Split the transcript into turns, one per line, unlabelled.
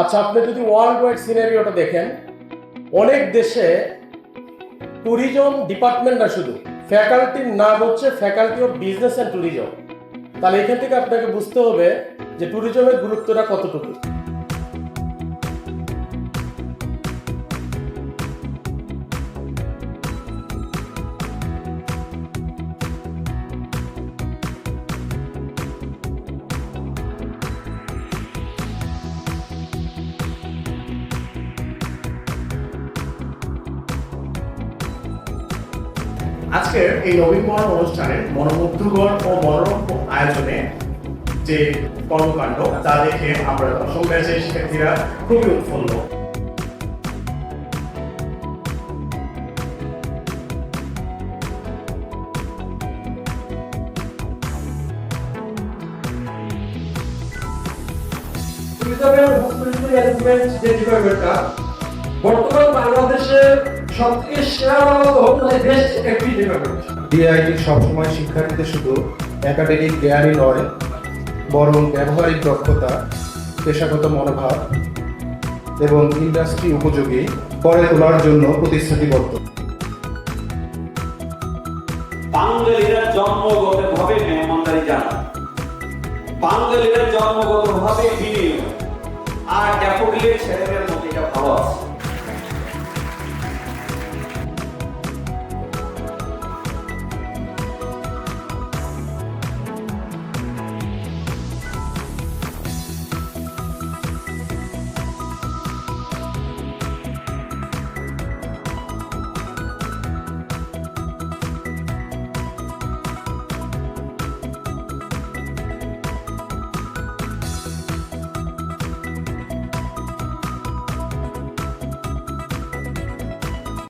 আচ্ছা, আপনি যদি ওয়ার্ল্ড ওয়াইড সিনারিওটা দেখেন, অনেক দেশে ট্যুরিজম ডিপার্টমেন্ট না, শুধু ফ্যাকাল্টির নাম হচ্ছে faculty of business and tourism. তাহলে এখান থেকে আপনাকে বুঝতে হবে যে ট্যুরিজমের গুরুত্বটা কতটুকু। আজকের এই নবীনবরণ অনুষ্ঠানে মনোমুগ্ধকর ও মনোরম আয়োজনে যে কর্মকাণ্ড তা দেখে আমরা দশম ব্যাচের শিক্ষার্থীরা খুবই উৎফুল্ল। যে ডিপার্টমেন্টটা বর্তমান বাংলাদেশের সবথেকে সেরা বেস্ট একটি ডিপার্টমেন্ট।
ডিআইটি সবসময় শিক্ষার্থীদের শুধু একাডেমিক জ্ঞানই নয়, বরং ব্যবহারিক দক্ষতা, পেশাগত মনোভাব এবং ইন্ডাস্ট্রি উপযোগী করে তোলার জন্য প্রতিশ্রুতিবদ্ধ।
বাঙালিরা জন্মগতভাবে মেহমানদারি জানা, বাঙালিরা জন্মগতভাবে বিনিয়োগ, আর ড্যাফোডিলের ছেলেরা